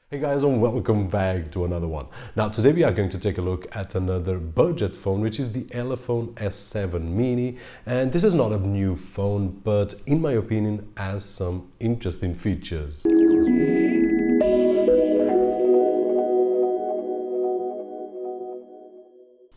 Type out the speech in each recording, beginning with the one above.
Hey guys, and welcome back to another one. Now today we are going to take a look at another budget phone, which is the Elephone S7 Mini, and this is not a new phone, but in my opinion has some interesting features.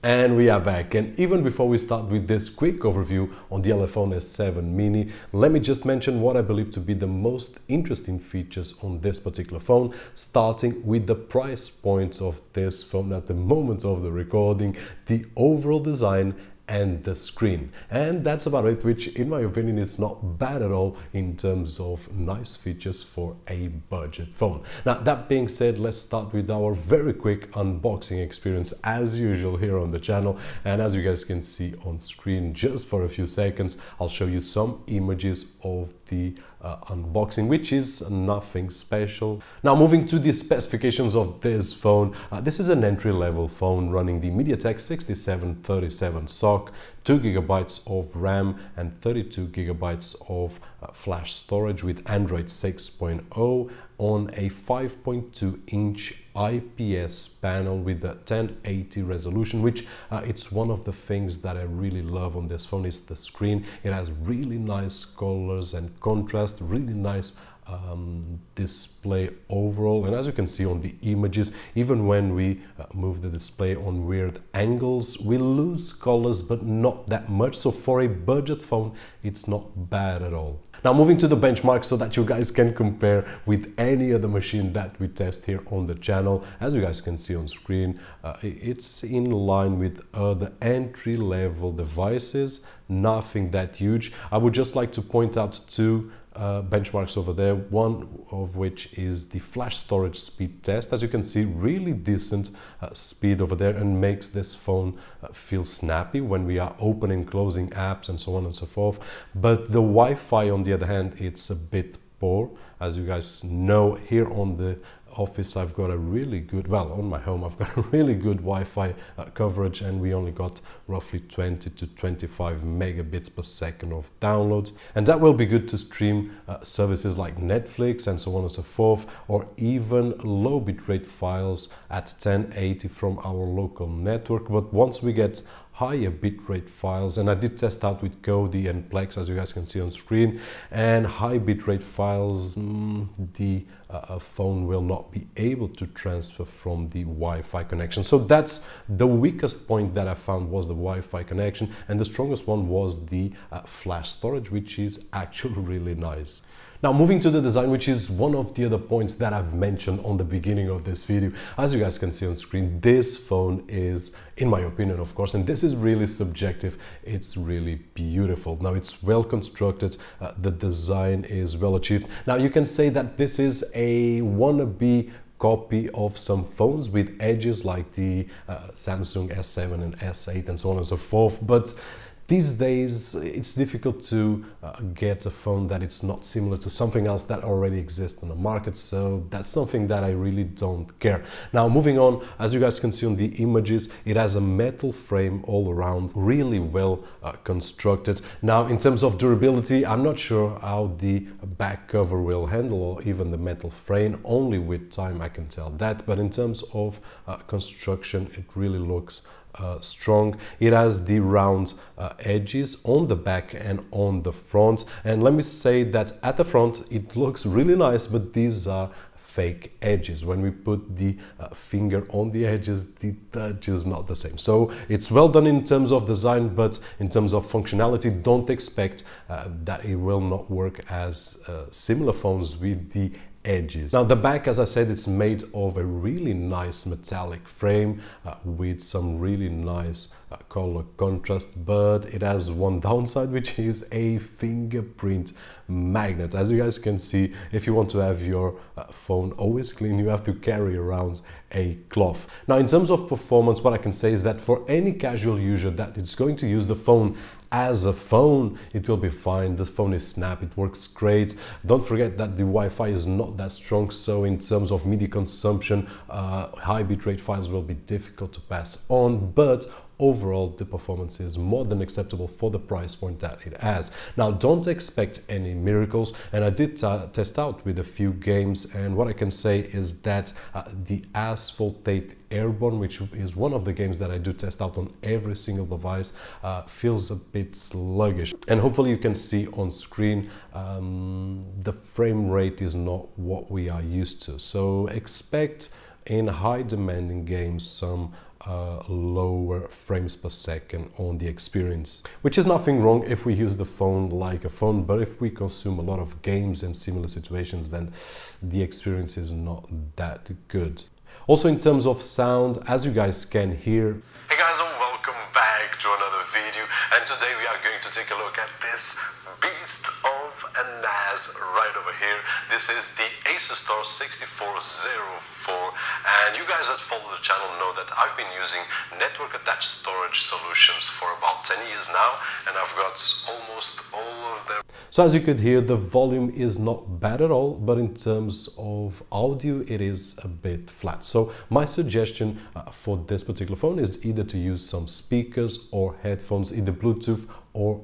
And we are back, and even before we start with this quick overview on the Elephone S7 Mini, let me just mention what I believe to be the most interesting features on this particular phone, starting with the price point of this phone at the moment of the recording, the overall design and the screen. And that's about it, which in my opinion is not bad at all in terms of nice features for a budget phone. Now that being said, let's start with our very quick unboxing experience as usual here on the channel. And as you guys can see on screen, just for a few seconds I'll show you some images of the unboxing, which is nothing special. Now moving to the specifications of this phone, this is an entry-level phone running the MediaTek 6737 SoC, 2 GB of RAM and 32 GB of flash storage with Android 6.0 on a 5.2-inch IPS panel with a 1080 resolution, which it's one of the things that I really love on this phone is the screen. It has really nice colors and contrast, really nice display overall, and as you can see on the images, even when we move the display on weird angles, we lose colors, but not that much. So for a budget phone, it's not bad at all. Now moving to the benchmark so that you guys can compare with any other machine that we test here on the channel. As you guys can see on screen, it's in line with other entry-level devices, nothing that huge. I would just like to point out two benchmarks over there, one of which is the flash storage speed test. As you can see, really decent speed over there, and makes this phone feel snappy when we are opening, closing apps and so on and so forth. But the Wi-Fi on the other hand, it's a bit poor. As you guys know, here on the office I've got a really good, well, on my home I've got a really good Wi-Fi coverage, and we only got roughly 20 to 25 megabits per second of downloads, and that will be good to stream services like Netflix and so on and so forth, or even low bitrate files at 1080 from our local network. But once we get higher bitrate files, and I did test out with Kodi and Plex, as you guys can see on screen, and high bitrate files, the phone will not be able to transfer from the Wi-Fi connection. So that's the weakest point that I found, was the Wi-Fi connection, and the strongest one was the flash storage, which is actually really nice. Now moving to the design, which is one of the other points that I've mentioned on the beginning of this video. As you guys can see on screen, this phone is, in my opinion of course, and this is really subjective, it's really beautiful. Now it's well constructed, the design is well achieved. Now you can say that this is a wannabe copy of some phones with edges like the Samsung S7 and S8 and so on and so forth, but these days it's difficult to get a phone that it's not similar to something else that already exists on the market, so that's something that I really don't care. Now moving on, as you guys can see on the images, it has a metal frame all around, really well constructed. Now in terms of durability, I'm not sure how the back cover will handle, or even the metal frame. Only with time I can tell that, but in terms of construction, it really looks strong. It has the round edges on the back and on the front, and let me say that at the front it looks really nice, but these are fake edges. When we put the finger on the edges, the touch is not the same. So it's well done in terms of design, but in terms of functionality, don't expect that it will not work as similar phones with the edges. Now the back, as I said, it's made of a really nice metallic frame with some really nice color contrast, but it has one downside, which is a fingerprint magnet. As you guys can see, if you want to have your phone always clean, you have to carry around a cloth. Now in terms of performance, what I can say is that for any casual user that is going to use the phone as a phone, it will be fine. The phone is snappy, it works great. Don't forget that the Wi-Fi is not that strong, so in terms of media consumption, high bitrate files will be difficult to pass on, but overall the performance is more than acceptable for the price point that it has. Now, don't expect any miracles, and I did test out with a few games, and what I can say is that the Asphalt 8 Airborne, which is one of the games that I do test out on every single device, feels a bit sluggish, and hopefully you can see on screen the frame rate is not what we are used to. So expect in high demanding games some lower frames per second on the experience, which is nothing wrong if we use the phone like a phone, but if we consume a lot of games and similar situations, then the experience is not that good. Also, in terms of sound, as you guys can hear. Hey guys, and welcome back to another video, and today we are going to take a look at this beast of a NAS right over here. This is the Asus Star 6404, and you guys that follow the channel know that I've been using network attached storage solutions for about 10 years now, and I've got almost all of them. So as you could hear, the volume is not bad at all, but in terms of audio, it is a bit flat. So my suggestion for this particular phone is either to use some speakers or headphones, either Bluetooth or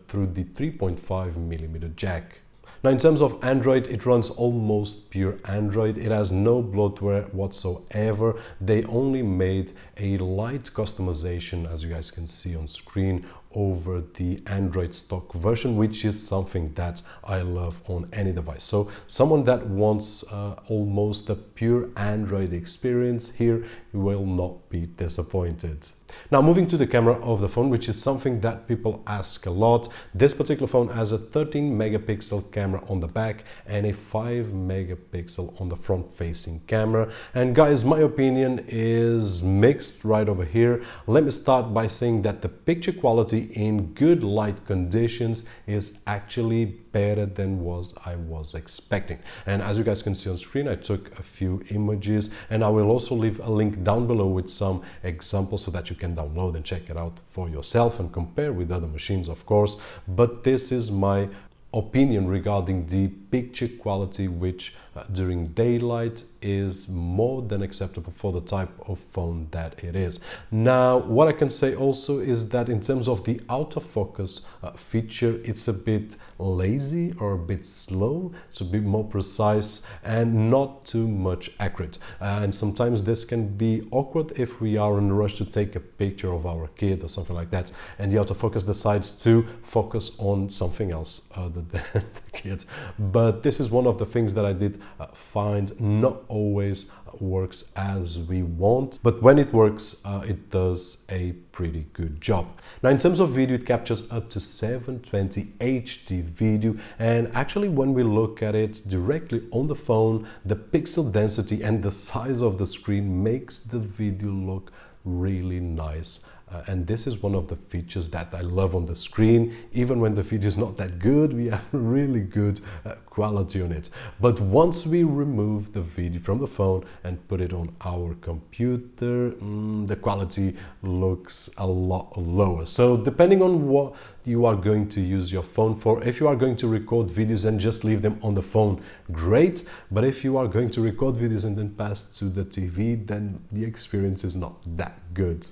through the 3.5mm jack. Now, in terms of Android, it runs almost pure Android. It has no bloatware whatsoever. They only made a light customization, as you guys can see on screen, over the Android stock version, which is something that I love on any device. So someone that wants almost a pure Android experience here will not be disappointed. Now, moving to the camera of the phone, which is something that people ask a lot. This particular phone has a 13 megapixel camera on the back and a 5 megapixel on the front facing camera. And guys, my opinion is mixed right over here. Let me start by saying that the picture quality in good light conditions is actually better than I was expecting. And as you guys can see on screen, I took a few images, and I will also leave a link down below with some examples so that you can download and check it out for yourself and compare with other machines, of course. But this is my opinion regarding the picture quality, which during daylight is more than acceptable for the type of phone that it is. Now, what I can say also is that in terms of the autofocus feature, it's a bit lazy or a bit slow. It's a bit more precise and not too much accurate. And sometimes this can be awkward if we are in a rush to take a picture of our kid or something like that, and the autofocus decides to focus on something else other than the kid. But this is one of the things that I did find not always works as we want, but when it works, it does a pretty good job. Now, in terms of video, it captures up to 720 HD video, and actually when we look at it directly on the phone, the pixel density and the size of the screen makes the video look really nice. And this is one of the features that I love on the screen. Even when the video is not that good, we have really good quality on it. But once we remove the video from the phone and put it on our computer, the quality looks a lot lower. So depending on what you are going to use your phone for, if you are going to record videos and just leave them on the phone, great. But if you are going to record videos and then pass to the TV, then the experience is not that good.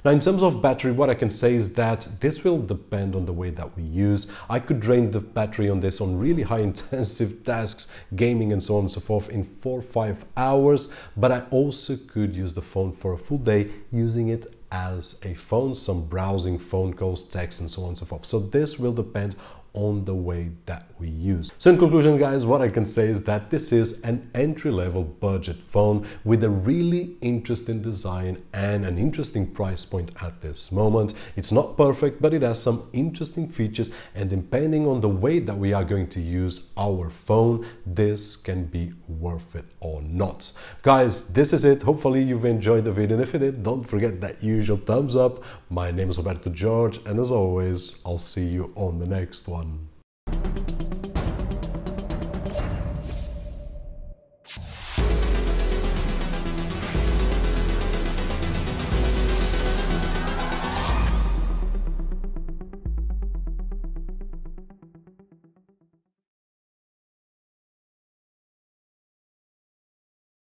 Now, in terms of battery, what I can say is that this will depend on the way that we use. I could drain the battery on this on really high intensive tasks, gaming and so on and so forth, in 4 or 5 hours, but I also could use the phone for a full day using it as a phone, some browsing, phone calls, text and so on and so forth. So this will depend on the way that we use. So in conclusion, guys, what I can say is that this is an entry-level budget phone with a really interesting design and an interesting price point at this moment. It's not perfect, but it has some interesting features, and depending on the way that we are going to use our phone, this can be worth it or not. Guys, this is it. Hopefully you've enjoyed the video, and if you did, don't forget that usual thumbs up. My name is Roberto, and as always, I'll see you on the next one.